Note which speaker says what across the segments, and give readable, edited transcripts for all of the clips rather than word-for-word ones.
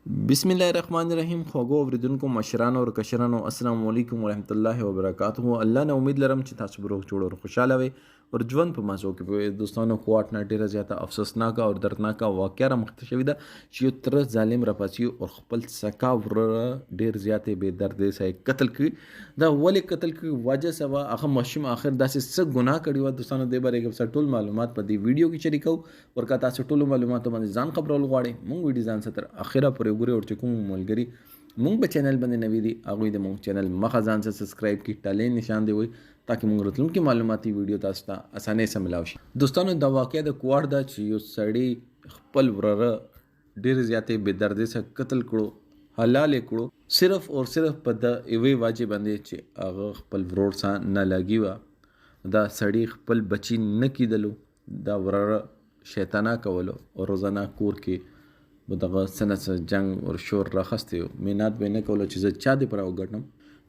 Speaker 1: بسم الله الرحمن الرحیم. خوږو اوریدونکو مشرانو او کشرانو، السلام علیکم ورحمت الله وبرکاته. الله نه امید لرم چې تاسو به روغ جوړ او خوشاله وي او ژوند په مازو کې به دوستانو کوټ نه ډیره زیاته افسوسناک او دردناک واقعه را مخته شوې ده چې یو تر ظالم را پاسي او خپل سکا ور ډیر زیاتې بے دردې سره قتل کړي. دا ولې قتل کړي وجه سبا هغه مشم اخر داسې څه ګناه کړی و دوستانو دې باره کې ټول معلومات په دې ویډیو کې شریکو ورکا تاسو ټول معلومات باندې ځان خبرول غواړي مونږ ویډیو ځان ستر اخره پورې وګورئ او چې کوم ملګری مونږ په چینل باندې نوی دي هغه د مونږ چینل مخه ځان سره سبسکرایب کی ټاله نشان دی وي تاکي مونږ راتلونکي معلوماتي ویډیو تاسو ته اسانه سره ملاوي شي. دوستانو دا واقعیا د کوړ دا چې یو سړی خپل ورره ډیر زیاتې بے دردۍ سره قتل کړو حلال کړو صرف او صرف په د ایوي واجب باندې چې هغه خپل ورور سره نه لګي و دا سړی خپل بچی نه کیدلو دا ورره شیطانا کولو او روزانه کور کې دغه سنت جنگ او شور راخسته مینات به نه کولو چې زه چا دې پر وګټم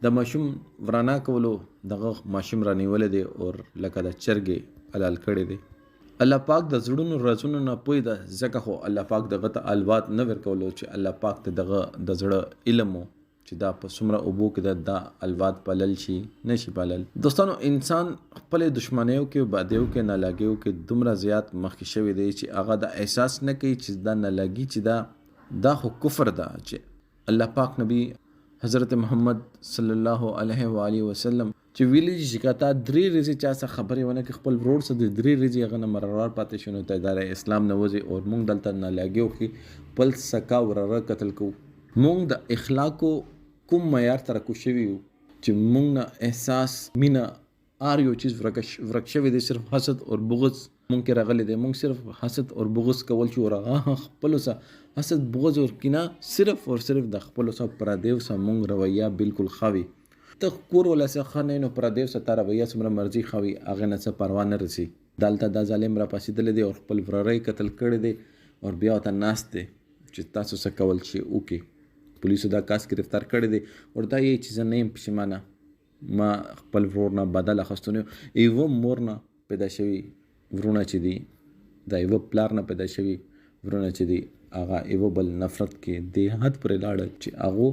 Speaker 1: د ماشوم ورانه کولو دغه ماشوم رانیول دي او لکه د چرګې حلال کړي دي. الله پاک د زړونو رازونو نه پوي د زکه خو الله پاک دغه ته الوات نه ور کولو چې الله پاک ته دغه د زړه علم چې دا په سمره ابو کې د الوات پلل شي نشي پلل. دوستانو انسان خپل دشمنیو کې بادیو کې نه لاګیو کې دومره زیات مخکې شوی دی چې هغه د احساس نه کوي چې دا نه لاګي چې دا خو کفر ده. چې الله پاک نبی حضرت محمد صلی الله علیه و آله وسلم چې ویلي چې کاته درې ورځې چا څه خبرې ونه کې خپل ورور سره درې ورځې هغه نه مرار پاتې شونه ته اداره اسلام نه وځي او موږ دلته نه لاګیو کې پل سکا ورره قتل کو موږ د اخلاقو کوم معیار تر کو شوی چې موږ نه احساس مینا ار یو چیز ورک شوی دی صرف حسد او بغض مونږ کې راغلی دی. مونږ صرف حسد او بغض کول چې ورغه خپل سره حسد بغض او کینه صرف او صرف د خپل سره پردیو سره مونږ رویه بالکل خوي ته کور ولا څه خنه نو پردیو سره رویه سمره مرزي خوي اغه نه څه پروا نه رسي. دالته د ظالم را پاسیدل دی او خپل ورای قتل کړی دی او بیا ته ناست دی چې تاسو څه کول شي اوکي پولیسو دا کاس گرفتار کړی دی او دا یې چې نه پښیمانه ما خپل ورور نه بدل اخستونه ایو مور نه پیدا شوی ورونه چې دی دا ایو پلار نه پیدا شوی ورونه چې دی هغه ایو بل نفرت کې د حد پر لاړ چې هغه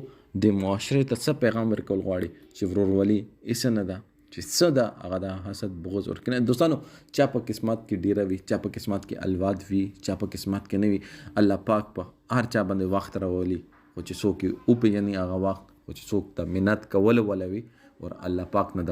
Speaker 1: د معاشره ته څه پیغام ورکول غواړي چې ورور ولی ایسه نه ده چې څه ده هغه د حسد بغض ورکنه. دوستانو چا په قسمت کې ډیره وي چا په قسمت کې الواد وي چا په قسمت کې نه وي الله پاک په هر چا باندې وخت راولي او چې څوک او په یعنی هغه وخت او چې څوک ته مننت کول ولوي او الله پاک نه